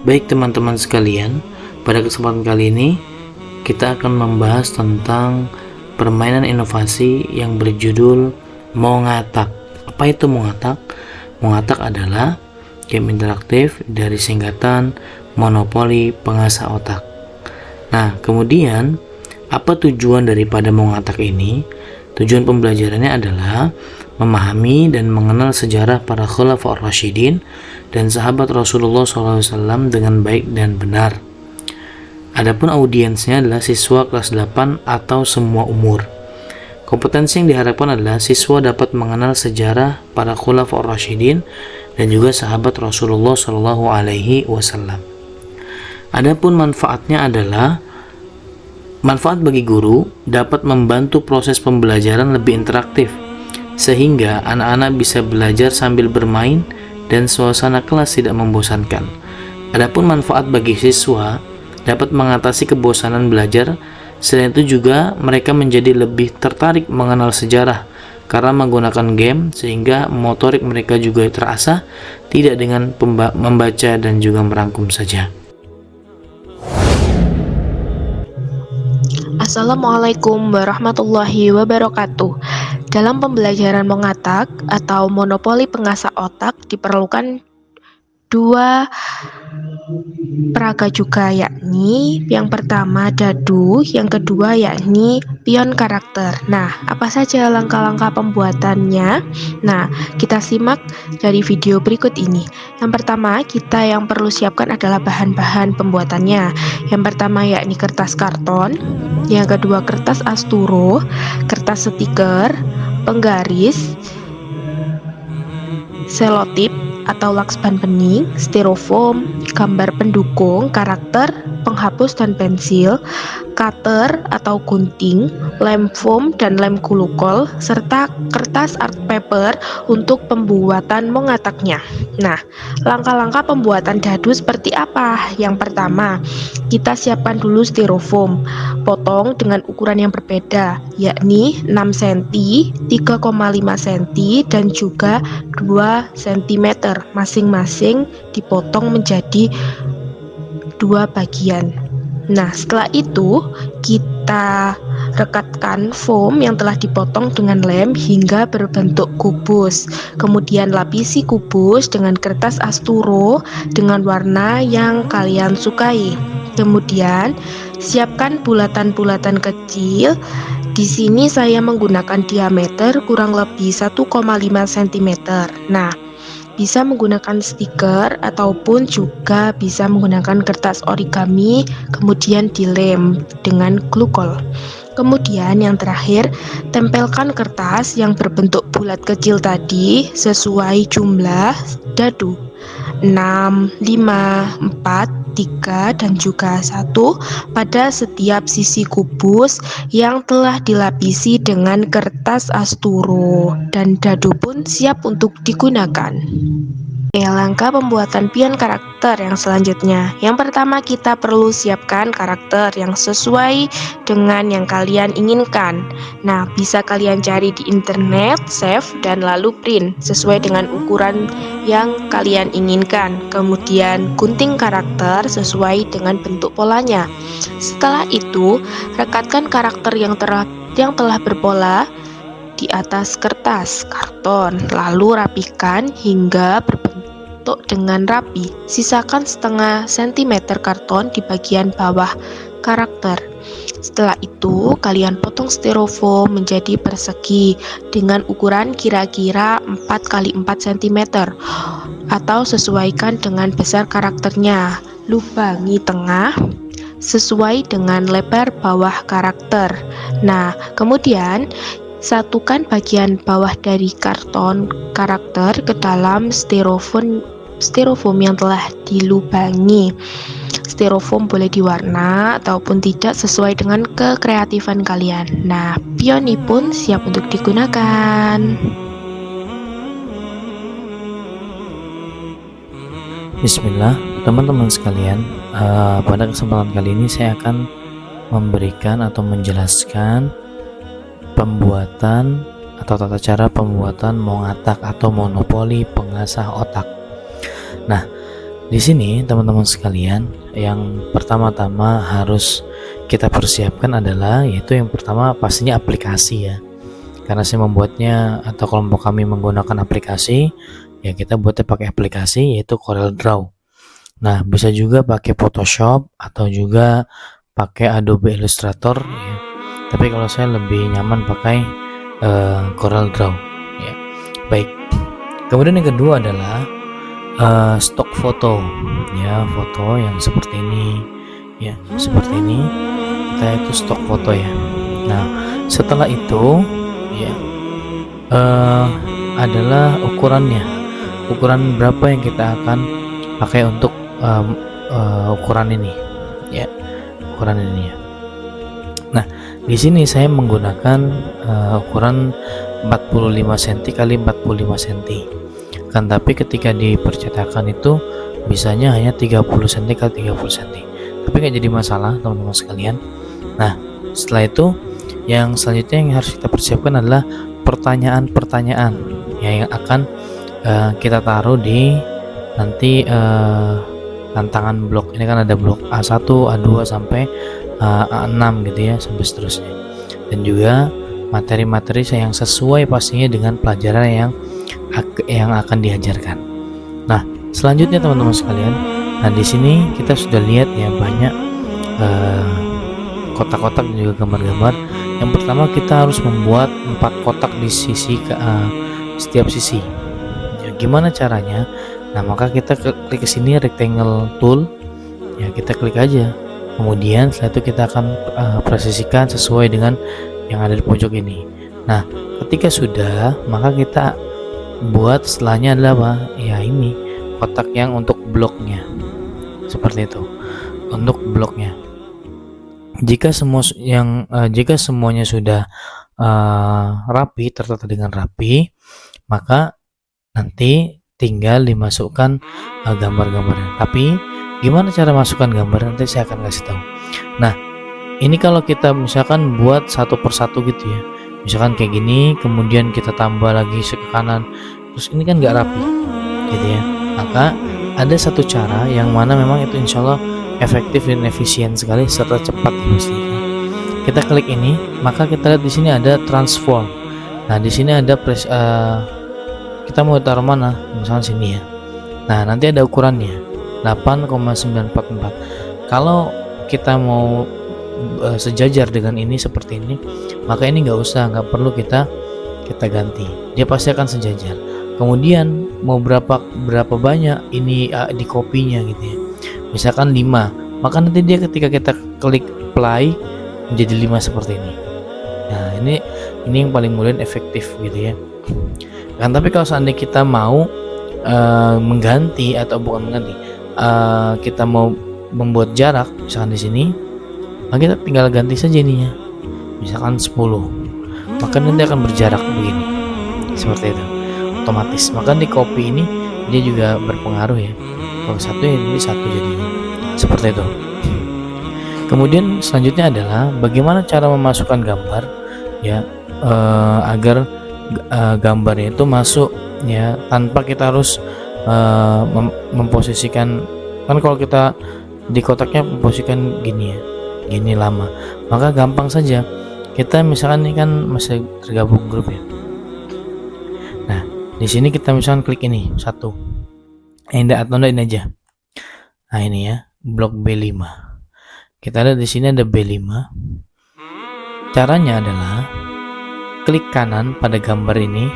Baik teman-teman sekalian, pada kesempatan kali ini kita akan membahas tentang permainan inovasi yang berjudul Mongatak. Apa itu Mongatak? Mongatak adalah game interaktif dari singkatan monopoli pengasah otak. Nah, kemudian apa tujuan daripada Mongatak ini? Tujuan pembelajarannya adalah memahami dan mengenal sejarah para Khulafaur Rasyidin dan sahabat Rasulullah SAW dengan baik dan benar. Adapun audiensnya adalah siswa kelas 8 atau semua umur. Kompetensi yang diharapkan adalah siswa dapat mengenal sejarah para Khulafaur Rasyidin dan juga sahabat Rasulullah SAW. Adapun manfaatnya adalah manfaat bagi guru dapat membantu proses pembelajaran lebih interaktif, sehingga anak-anak bisa belajar sambil bermain dan suasana kelas tidak membosankan. Adapun manfaat bagi siswa dapat mengatasi kebosanan belajar. Selain itu juga mereka menjadi lebih tertarik mengenal sejarah karena menggunakan game, sehingga motorik mereka juga terasah, tidak dengan membaca dan juga merangkum saja. Assalamualaikum warahmatullahi wabarakatuh. Dalam pembelajaran Mongatak atau monopoli pengasah otak diperlukan dua peraga juga, yakni yang pertama dadu, yang kedua yakni pion karakter. Nah, apa saja langkah-langkah pembuatannya? Nah, kita simak dari video berikut ini. Yang pertama, kita yang perlu siapkan adalah bahan-bahan pembuatannya. Yang pertama yakni kertas karton, yang kedua kertas asturo, kertas stiker, penggaris, selotip atau laksban bening, styrofoam, gambar pendukung, karakter, penghapus dan pensil, cutter atau gunting, lem foam dan lem glukol, serta kertas art paper untuk pembuatan Mongataknya. Nah, langkah-langkah pembuatan dadu seperti apa? Yang pertama, kita siapkan dulu styrofoam, potong dengan ukuran yang berbeda, yakni 6 cm, 3,5 cm, dan juga 2 cm. Masing-masing dipotong menjadi 2 bagian. Nah, setelah itu kita rekatkan foam yang telah dipotong dengan lem hingga berbentuk kubus. Kemudian lapisi kubus dengan kertas asturo dengan warna yang kalian sukai. Kemudian siapkan bulatan-bulatan kecil. Di sini saya menggunakan diameter kurang lebih 1,5 cm. Nah, bisa menggunakan stiker ataupun juga bisa menggunakan kertas origami, kemudian dilem dengan glukol. Kemudian yang terakhir, tempelkan kertas yang berbentuk bulat kecil tadi sesuai jumlah dadu 6, 5, 4, 3, dan juga 1 pada setiap sisi kubus yang telah dilapisi dengan kertas asturo, dan dadu pun siap untuk digunakan. Langkah pembuatan pion karakter yang selanjutnya. Yang pertama, kita perlu siapkan karakter yang sesuai dengan yang kalian inginkan. Nah, bisa kalian cari di internet, save, dan lalu print sesuai dengan ukuran yang kalian inginkan. Kemudian gunting karakter sesuai dengan bentuk polanya. Setelah itu, rekatkan karakter yang telah berpola di atas kertas karton, lalu rapikan hingga berbentuk dengan rapi. Sisakan setengah sentimeter karton di bagian bawah karakter. Setelah itu, kalian potong styrofoam menjadi persegi dengan ukuran kira-kira 4x4 cm atau sesuaikan dengan besar karakternya. Lubangi tengah sesuai dengan lebar bawah karakter. Nah, kemudian satukan bagian bawah dari karton karakter ke dalam styrofoam yang telah dilubangi. Styrofoam boleh diwarna ataupun tidak sesuai dengan kekreatifan kalian. Nah, pion ini pun siap untuk digunakan. Bismillah, teman-teman sekalian, pada kesempatan kali ini saya akan memberikan atau menjelaskan pembuatan atau tata cara pembuatan Mongatak atau monopoli pengasah otak. Nah, Di sini teman-teman sekalian, yang pertama-tama harus kita persiapkan adalah, yaitu yang pertama pastinya aplikasi ya. Karena saya membuatnya atau kelompok kami menggunakan aplikasi, ya kita buatnya pakai aplikasi yaitu CorelDRAW. Nah, bisa juga pakai Photoshop atau juga pakai Adobe Illustrator ya. Tapi kalau saya lebih nyaman pakai CorelDRAW ya. Baik. Kemudian yang kedua adalah stok foto ya, foto yang seperti ini ya, seperti ini kita itu stok foto ya. Nah, setelah itu ya adalah ukuran berapa yang kita akan pakai untuk ukuran ini ya, ukuran ini ya. Nah, di sini saya menggunakan ukuran 45 cm kali 45 cm kan, tapi ketika dipercetakan itu bisanya hanya 30 cm kali 30 cm, tapi nggak jadi masalah teman-teman sekalian. Nah, setelah itu yang selanjutnya yang harus kita persiapkan adalah pertanyaan-pertanyaan ya, yang akan kita taruh di nanti tantangan blok ini kan, ada blok A1, A2 sampai A6 gitu ya, sampai seterusnya. Dan juga materi-materi yang sesuai pastinya dengan pelajaran yang akan diajarkan. Nah, selanjutnya teman-teman sekalian, nah di sini kita sudah lihat ya banyak kotak-kotak dan juga gambar-gambar. Yang pertama kita harus membuat 4 kotak di sisi setiap sisi. Ya, gimana caranya? Nah, maka kita klik ke sini rectangle tool. Ya, kita klik aja. Kemudian setelah itu kita akan presisikan sesuai dengan yang ada di pojok ini. Nah, ketika sudah, maka kita buat setelahnya adalah apa? Ya, ini kotak yang untuk bloknya. Seperti itu. Untuk bloknya. Jika semuanya sudah rapi, tertata dengan rapi, maka nanti tinggal dimasukkan gambar-gambarnya. Tapi gimana cara masukkan gambar, nanti saya akan kasih tahu. Nah, ini kalau kita misalkan buat satu persatu gitu ya, misalkan kayak gini, kemudian kita tambah lagi ke kanan, terus ini kan nggak rapi gitu ya. Maka ada satu cara yang mana memang itu insya Allah efektif dan efisien sekali serta cepat pastinya. Kita klik ini, maka kita lihat di sini ada transform. Nah, di sini ada kita mau taruh mana, misalnya sini ya. Nah, nanti ada ukurannya 8,944. Kalau kita mau sejajar dengan ini seperti ini, maka ini nggak perlu kita ganti, dia pasti akan sejajar. Kemudian mau berapa banyak ini di kopinya gitu ya, misalkan 5, maka nanti dia ketika kita klik play menjadi 5 seperti ini. Nah, ini yang paling mudah dan efektif gitu ya kan. Tapi kalau seandainya kita mau mengganti atau bukan mengganti, kita mau membuat jarak misalkan di sini, maka kita tinggal ganti saja ininya, misalkan 10, maka nanti akan berjarak begini seperti itu otomatis. Maka di copy ini dia juga berpengaruh ya, kalau satu ya ini satu jadinya seperti itu. Kemudian selanjutnya adalah bagaimana cara memasukkan gambar ya, agar gambarnya itu masuk ya, tanpa kita harus memposisikan. Kan kalau kita di kotaknya memposisikan gini ya, gini lama, maka gampang saja kita misalkan ini kan masih tergabung grup ya. Nah, di sini kita misalkan klik ini satu, atau ini aja. Nah, ini ya blok B5. Kita lihat di sini ada B5. Caranya adalah klik kanan pada gambar ini,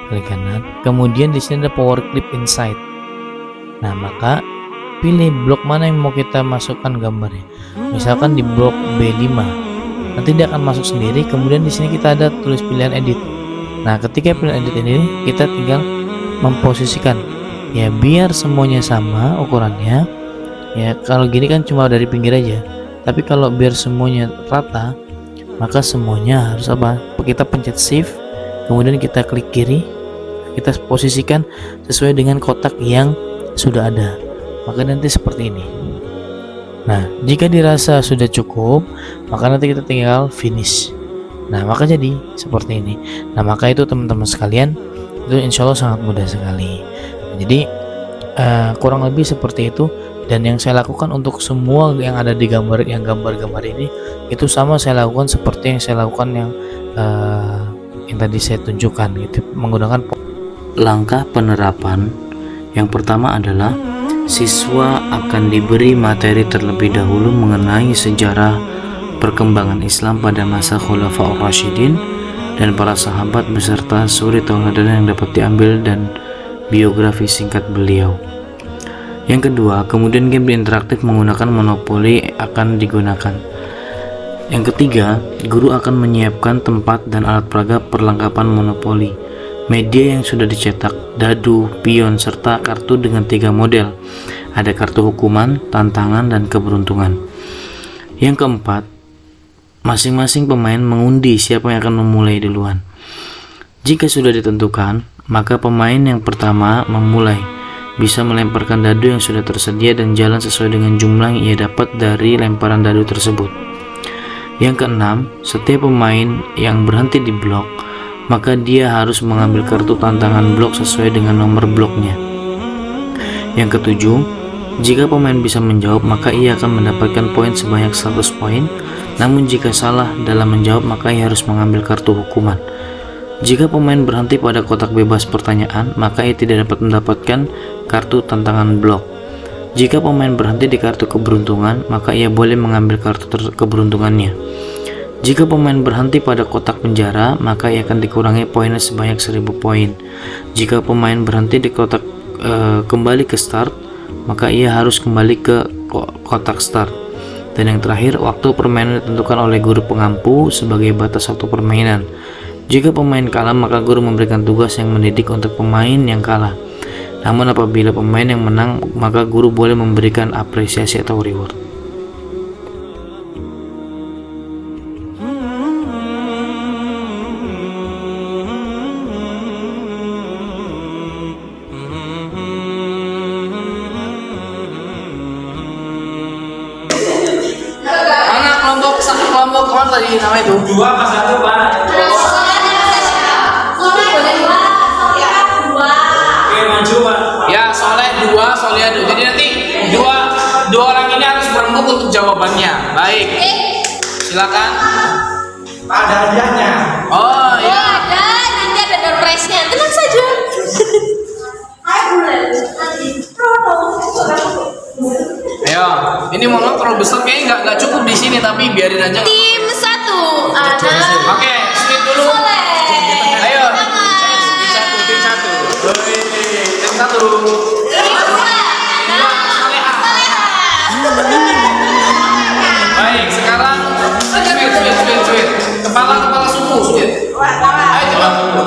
klik kanan. Kemudian di sini ada power clip inside. Nah, maka pilih blok mana yang mau kita masukkan gambarnya. Misalkan di blok B5, nanti dia akan masuk sendiri. Kemudian di sini kita ada tulis pilihan edit. Nah, ketika pilihan edit ini, kita tinggal memposisikan ya biar semuanya sama ukurannya. Ya, kalau gini kan cuma dari pinggir aja. Tapi kalau biar semuanya rata, maka semuanya harus apa? Kita pencet shift, kemudian kita klik kiri, kita posisikan sesuai dengan kotak yang sudah ada. Maka nanti seperti ini. Nah, jika dirasa sudah cukup, maka nanti kita tinggal finish. Nah, maka jadi seperti ini. Nah, maka itu teman-teman sekalian, itu insya Allah sangat mudah sekali. Nah, jadi Kurang lebih seperti itu. Dan yang saya lakukan untuk semua yang ada di gambar-gambar ini itu sama saya lakukan seperti yang saya lakukan yang tadi saya tunjukkan gitu, menggunakan langkah penerapan. Yang pertama adalah siswa akan diberi materi terlebih dahulu mengenai sejarah perkembangan Islam pada masa Khulafaur Rasyidin dan para sahabat beserta suri tauladan yang dapat diambil dan biografi singkat beliau. Yang kedua, kemudian game interaktif menggunakan monopoli akan digunakan. Yang ketiga, guru akan menyiapkan tempat dan alat peraga perlengkapan monopoli, media yang sudah dicetak, dadu, pion, serta kartu dengan 3 model. Ada kartu hukuman, tantangan, dan keberuntungan. Yang keempat, masing-masing pemain mengundi siapa yang akan memulai duluan. Jika sudah ditentukan, maka pemain yang pertama memulai, bisa melemparkan dadu yang sudah tersedia dan jalan sesuai dengan jumlah yang ia dapat dari lemparan dadu tersebut. Yang keenam, setiap pemain yang berhenti di blok, maka dia harus mengambil kartu tantangan blok sesuai dengan nomor bloknya. Yang ketujuh, jika pemain bisa menjawab, maka ia akan mendapatkan poin sebanyak 100 poin. Namun jika salah dalam menjawab, maka ia harus mengambil kartu hukuman. Jika pemain berhenti pada kotak bebas pertanyaan, maka ia tidak dapat mendapatkan kartu tantangan blok. Jika pemain berhenti di kartu keberuntungan, maka ia boleh mengambil kartu keberuntungannya. Jika pemain berhenti pada kotak penjara, maka ia akan dikurangi poinnya sebanyak 1000 poin. Jika pemain berhenti di kotak kembali ke start, maka ia harus kembali ke kotak start. Dan yang terakhir, waktu permainan ditentukan oleh guru pengampu sebagai batas waktu permainan. Jika pemain kalah, maka guru memberikan tugas yang mendidik untuk pemain yang kalah. Namun apabila pemain yang menang, maka guru boleh memberikan apresiasi atau reward. Anak kelompok kawan tadi nama itu? 2 pas 1 Pak. Oke, maju Pak. Ya, Soleh 2, Soleh 2. Jadi nanti dua orang ini harus berembuk untuk jawabannya. Baik. Silakan. Ada hadiahnya. Oh ya. Ada, nanti ada door prize-nya. Tenang saja. Ayo, ini monolog terlalu besar kayaknya nggak cukup di sini, tapi biarin aja. Tim 1 ada Oke, split dulu. Soleh. Ayo. Semangat. Tim satu. Tim satu. Tim 2 ada Baik, sekarang sweet. Kepala suku, sweet. Ayo cepat.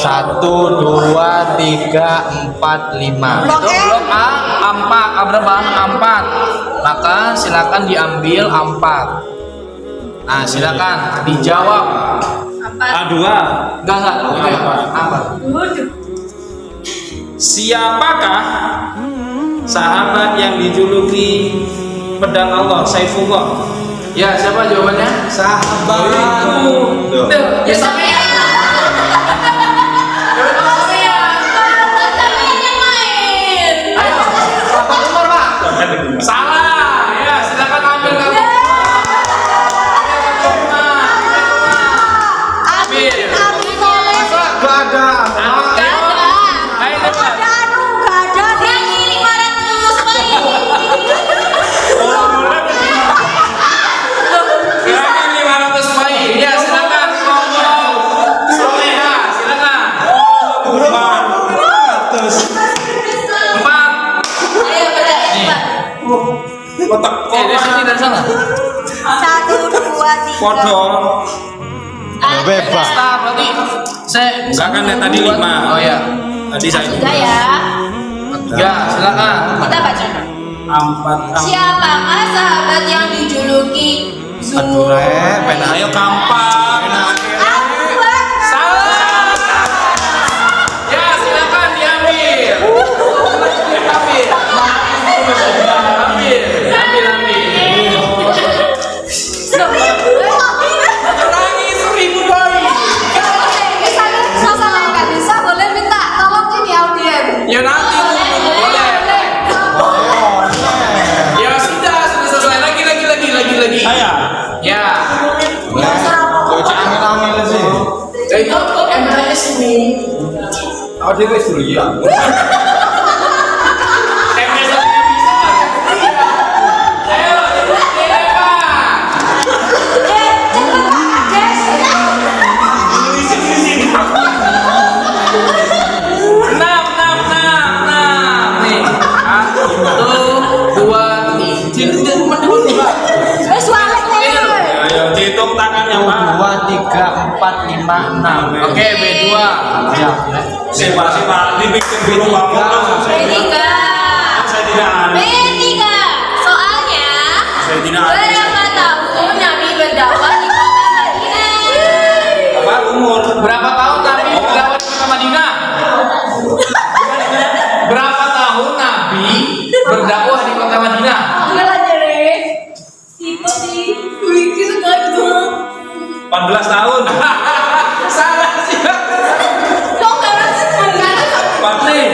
Start 1, 2, 3, 4, 5. Blok A 4, berapa? 4. Maka silakan diambil 4. Nah, silakan dijawab. A2. Enggak. Itu ya, apa? Siapakah sahabat yang dijuluki pedang Allah, Saifullah? Ya, siapa jawabannya? Sahabat itu. Ya, saya. Ayo, berapa nomor, Pak? Salah. Ya, silakan ambil kartu. Ambil. Masa gak ada? Ayo, cepat. Berani 500 poin. Ya, silakan kelompok Soleha, silakan. 4. Kotak Dari sini, dari sana. 1, 2, 3. Podo. Bebas. Start berarti saya Enggak kan dari tadi 5. Oh ya. Tadi saya Sudah ya. 3, silakan. Kita baca. Siapakah sahabat yang dijuluki Aduh, pena. Ayo gampang. Salah. Ya, silakan diambil. Ambil. Rangi 1000 boy. Misalnya sama yang nggak bisa boleh minta tolong ini audien. Ya nanti boleh. Ya sudah selesai. Lagi. Saya. Ya. Bocah angin-angin sih. Itu MTS ini. Oh, dia wis dulu ya. MTS bisa. Ayo, enam. Nih. 1, 2, 3. Wes walek nih. Ayo dihitung tangannya, Pak. 2, 3, 4, 5, 6. Oke, B2. Ya. Pak, dibikin dulu bangun langsung saya B3. tidak ada. B3. Soalnya Saya tidak ada. berapa tahun Nabi berdakwah di kota Madinah? Apa umur? Berapa tahun Nabi berdakwah di kota Madinah? Berapa tahun Nabi berdakwah di kota Madinah? Enggak aja deh. Tipe di wiki segitu. 14 tahun. Salah sih. Kok karena sebenarnya 40.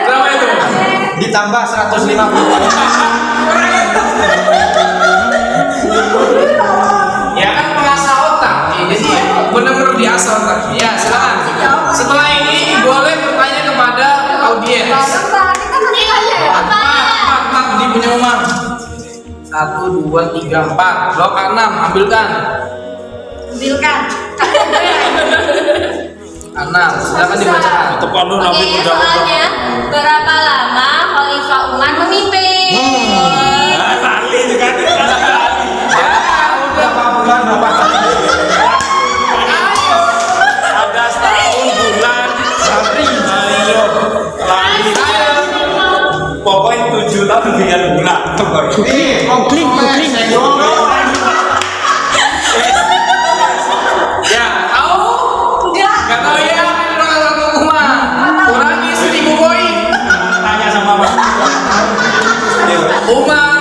Berapa itu? Ditambah 150. Ya kan mengasah otak. Jadi benar-benar diasah otak. Ya, silakan. Setelah ini boleh bertanya kepada audiens. Empat di punya rumah. 1, 2, 3, 4. Blok 6, ambilkan. Ambilkan. 6, silakan dibacakan. Tepan lu Nabi Oke, berdakwah. soalnya berapa lama Khalifah Umar memimpin? Nah, tali itu kan. Berapa bulan berapa tahun? Ada setahun bulan. Ayo. Lali. Pokoknya 7 tahun 9 bulan. Ini komplit. Ya, tahu? Enggak tahu ya, satu rumah. Kurangi 1000 poin. Tanya sama Pak. Umar